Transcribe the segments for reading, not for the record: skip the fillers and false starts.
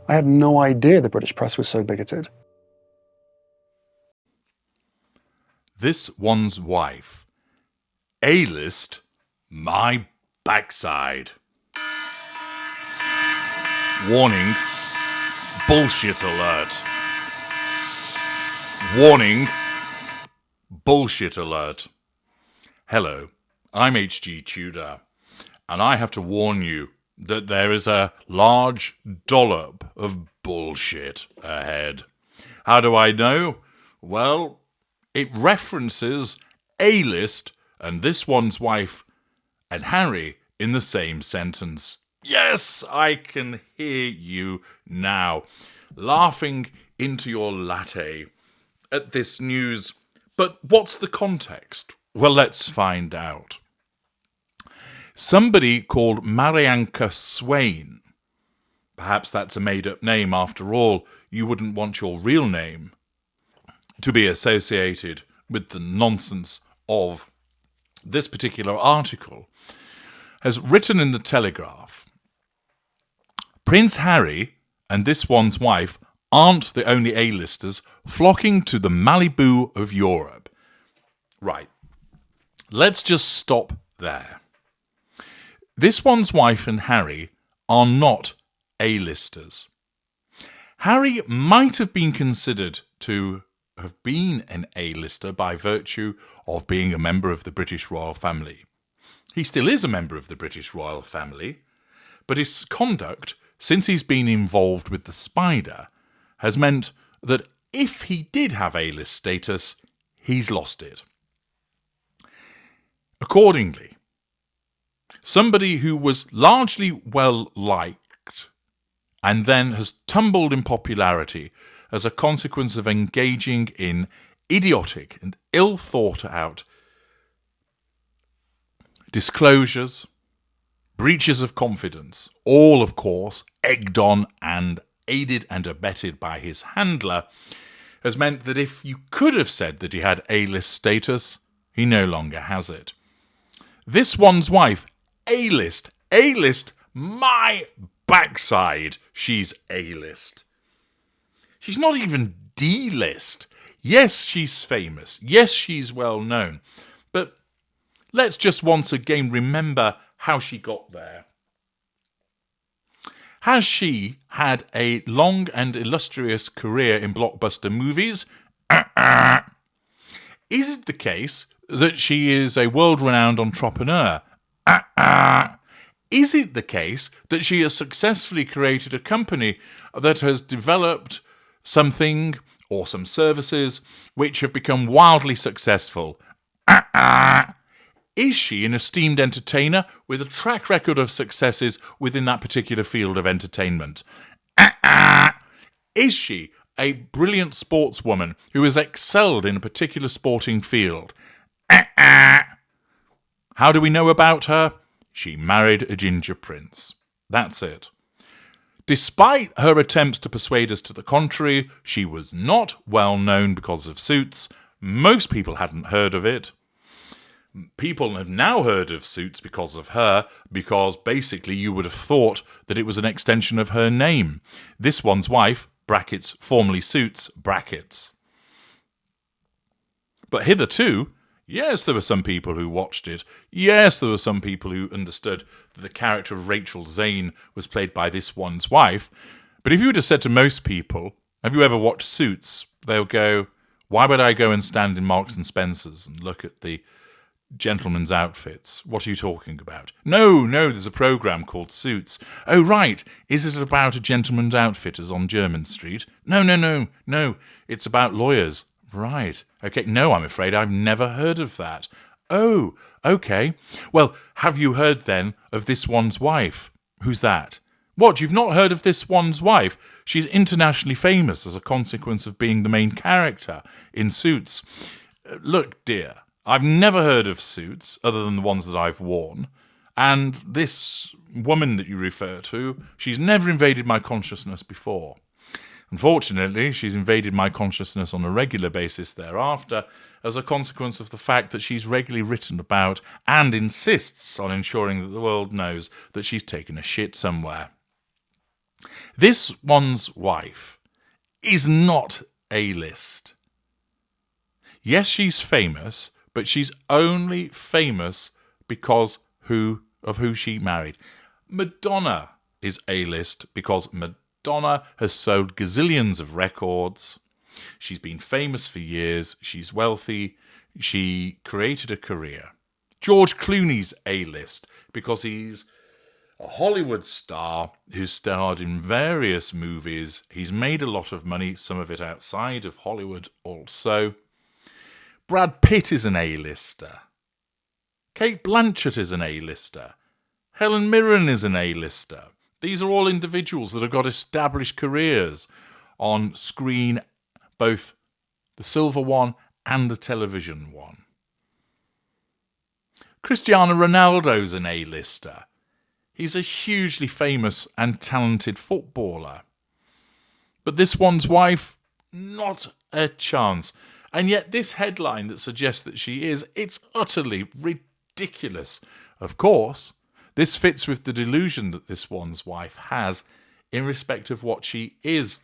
I had no idea the British press was so bigoted. This one's wife. A-list, my backside. Warning, bullshit alert. Warning, bullshit alert. Hello, I'm HG Tudor, and I have to warn you that there is a large dollop of bullshit ahead. How do I know? Well, it references A-list and this one's wife and Harry in the same sentence. Yes, I can hear you now, laughing into your latte at this news. But what's the context? Well, let's find out. Somebody called Marianka Swain, perhaps that's a made-up name after all, you wouldn't want your real name to be associated with the nonsense of this particular article, has written in the Telegraph, Prince Harry and this one's wife aren't the only A-listers flocking to the Malibu of Europe. Right, let's just stop there. This one's wife and Harry are not A-listers. Harry might have been considered to have been an A-lister by virtue of being a member of the British royal family. He still is a member of the British royal family, but his conduct, since he's been involved with the Spider, has meant that if he did have A-list status, he's lost it. Accordingly, somebody who was largely well-liked and then has tumbled in popularity as a consequence of engaging in idiotic and ill-thought-out disclosures, breaches of confidence, all, of course, egged on and aided and abetted by his handler, has meant that if you could have said that he had A-list status, he no longer has it. This one's wife, A-list, my backside, she's A-list. She's not even D-list. Yes, she's famous. Yes, she's well known. But let's just once again remember how she got there. Has she had a long and illustrious career in blockbuster movies? Is it the case that she is a world-renowned entrepreneur? Is it the case that she has successfully created a company that has developed something or some services which have become wildly successful? Is she an esteemed entertainer with a track record of successes within that particular field of entertainment? Is she a brilliant sportswoman who has excelled in a particular sporting field? How do we know about her? She married a ginger prince. That's it. Despite her attempts to persuade us to the contrary, she was not well known because of Suits. Most people hadn't heard of it. People have now heard of Suits because of her, because basically you would have thought that it was an extension of her name. This one's wife, brackets, formerly Suits, brackets. But hitherto, yes, there were some people who watched it. Yes, there were some people who understood that the character of Rachel Zane was played by this one's wife. But if you would have said to most people, have you ever watched Suits? They'll go, why would I go and stand in Marks and Spencer's and look at the gentlemen's outfits? What are you talking about? No, there's a programme called Suits. Oh, right. Is it about a gentleman's outfitters on Jermyn Street? No. It's about lawyers. Right. Okay. No, I'm afraid I've never heard of that. Oh, okay. Well, have you heard then of this one's wife? Who's that? What, you've not heard of this one's wife? She's internationally famous as a consequence of being the main character in Suits. Look, dear, I've never heard of Suits other than the ones that I've worn. And this woman that you refer to, she's never invaded my consciousness before. Unfortunately, she's invaded my consciousness on a regular basis thereafter as a consequence of the fact that she's regularly written about and insists on ensuring that the world knows that she's taken a shit somewhere. This one's wife is not A-list. Yes, she's famous, but she's only famous because of who she married. Madonna is A-list because Madonna has sold gazillions of records. She's been famous for years. She's wealthy. She created a career. George Clooney's A-list because he's a Hollywood star who's starred in various movies. He's made a lot of money, some of it outside of Hollywood also. Brad Pitt is an A-lister. Kate Blanchett is an A-lister. Helen Mirren is an A-lister. These are all individuals that have got established careers on screen, both the silver one and the television one. Cristiano Ronaldo's an A-lister. He's a hugely famous and talented footballer. But this one's wife, not a chance. And yet this headline that suggests that she is, it's utterly ridiculous. Of course, this fits with the delusion that this one's wife has in respect of what she is.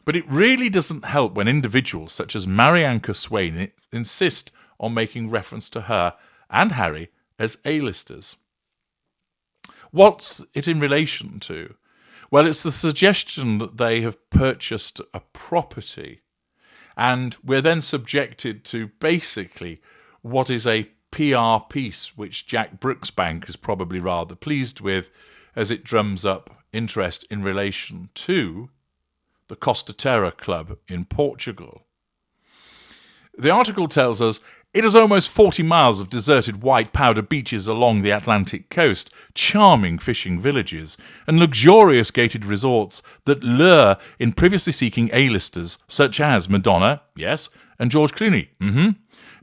But it really doesn't help when individuals such as Marianne Swain insist on making reference to her and Harry as A-listers. What's it in relation to? Well, it's the suggestion that they have purchased a property, and we're then subjected to basically what is a PR piece, which Jack Brooksbank is probably rather pleased with, as it drums up interest in relation to the Costa Terra Club in Portugal. The article tells us it has almost 40 miles of deserted white powder beaches along the Atlantic coast, charming fishing villages, and luxurious gated resorts that lure in previously seeking A-listers such as Madonna, yes, and George Clooney,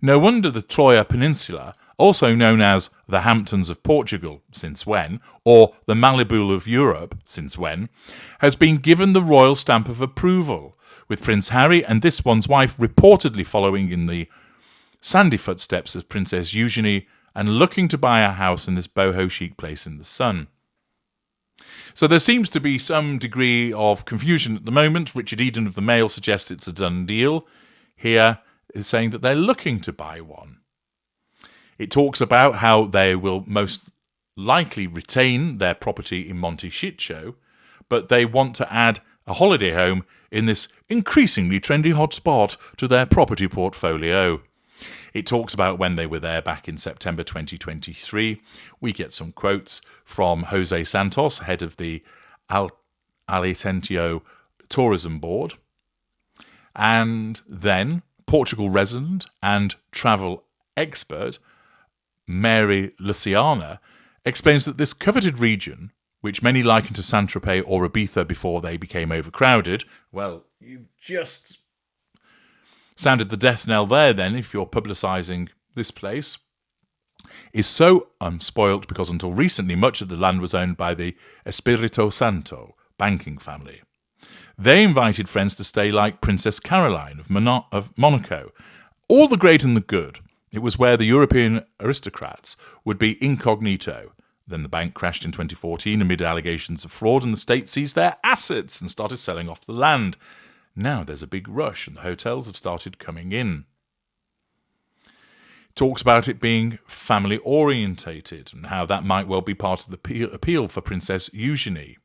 No wonder the Troya Peninsula, also known as the Hamptons of Portugal, since when, or the Malibu of Europe, since when, has been given the royal stamp of approval, with Prince Harry and this one's wife reportedly following in the sandy footsteps of Princess Eugenie and looking to buy a house in this boho chic place in the sun. So there seems to be some degree of confusion at the moment. Richard Eden of the Mail suggests it's a done deal. Here is saying that they're looking to buy one. It talks about how they will most likely retain their property in Monte Ciccio, but they want to add a holiday home in this increasingly trendy hotspot to their property portfolio. It talks about when they were there back in September 2023. We get some quotes from Jose Santos, head of the Alicentio Tourism Board. And then Portugal resident and travel expert Mary Luciana explains that this coveted region, which many liken to Saint-Tropez or Ibiza before they became overcrowded, well, you've just sounded the death knell there then if you're publicising this place, is so unspoilt because until recently much of the land was owned by the Espirito Santo banking family. They invited friends to stay like Princess Caroline of Monaco. All the great and the good. It was where the European aristocrats would be incognito. Then the bank crashed in 2014 amid allegations of fraud and the state seized their assets and started selling off the land. Now there's a big rush and the hotels have started coming in. Talks about it being family orientated and how that might well be part of the appeal for Princess Eugenie.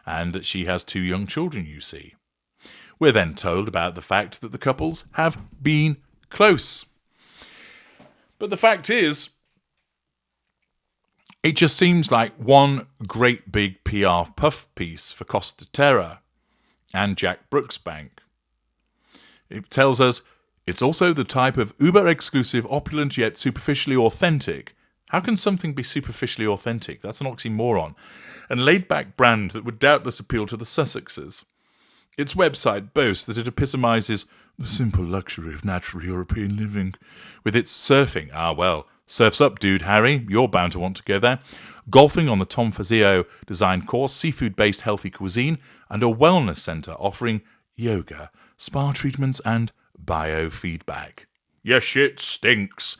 And that she has 2 young children, you see. We're then told about the fact that the couples have been close. But the fact is, it just seems like one great big PR puff piece for Costa Terra and Jack Brooksbank. It tells us it's also the type of uber-exclusive, opulent yet superficially authentic. How can something be superficially authentic? That's an oxymoron. And laid-back brand that would doubtless appeal to the Sussexes. Its website boasts that it epitomises the simple luxury of natural European living. With its surfing, surf's up, dude, Harry, you're bound to want to go there. Golfing on the Tom Fazio designed course, seafood-based healthy cuisine, and a wellness centre offering yoga, spa treatments, and biofeedback. Your shit stinks.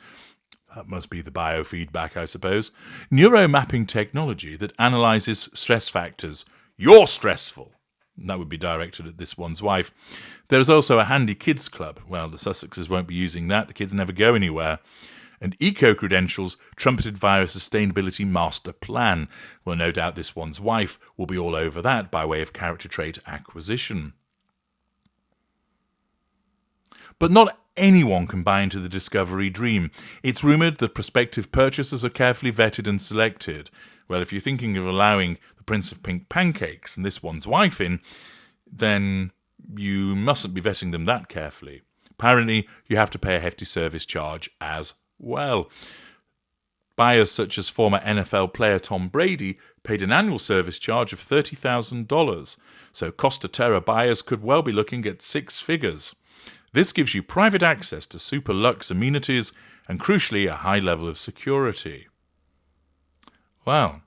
That must be the biofeedback, I suppose. Neuromapping technology that analyses stress factors. You're stressful. And that would be directed at this one's wife. There's also a handy kids club. Well, the Sussexes won't be using that. The kids never go anywhere. And eco-credentials trumpeted via a sustainability master plan. Well, no doubt this one's wife will be all over that by way of character trait acquisition. But not anyone can buy into the discovery dream. It's rumoured that prospective purchasers are carefully vetted and selected. Well, if you're thinking of allowing the Prince of Pink Pancakes and this one's wife in, then you mustn't be vetting them that carefully. Apparently, you have to pay a hefty service charge as well. Buyers such as former NFL player Tom Brady paid an annual service charge of $30,000. So Costa Terra buyers could well be looking at six figures. This gives you private access to super luxe amenities and, crucially, a high level of security. Well,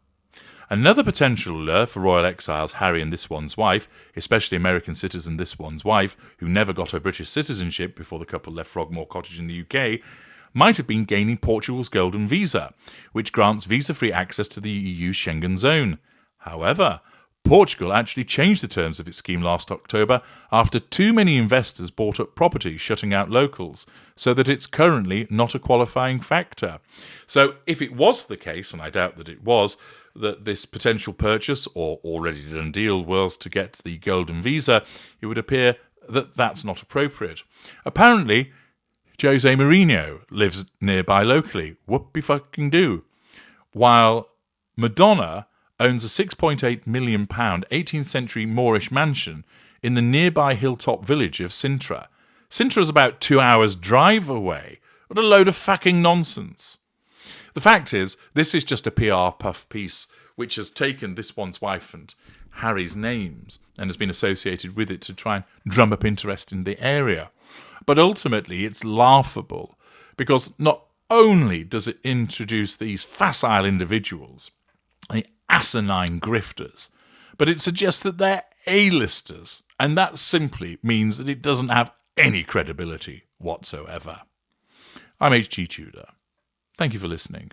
another potential lure for royal exiles Harry and this one's wife, especially American citizen this one's wife, who never got her British citizenship before the couple left Frogmore Cottage in the UK, might have been gaining Portugal's golden visa, which grants visa-free access to the EU Schengen zone. However, Portugal actually changed the terms of its scheme last October after too many investors bought up property, shutting out locals, so that it's currently not a qualifying factor. So if it was the case, and I doubt that it was, that this potential purchase or already done deal was to get the golden visa, it would appear that that's not appropriate. Apparently, Jose Mourinho lives nearby locally. Whoopie-fucking-do. While Madonna owns a £6.8 million 18th century Moorish mansion in the nearby hilltop village of Sintra. Sintra's about 2 hours' drive away. What a load of fucking nonsense. The fact is, this is just a PR puff piece which has taken this one's wife and Harry's names and has been associated with it to try and drum up interest in the area. But ultimately, it's laughable because not only does it introduce these facile individuals, the asinine grifters, but it suggests that they're A-listers, and that simply means that it doesn't have any credibility whatsoever. I'm HG Tudor. Thank you for listening.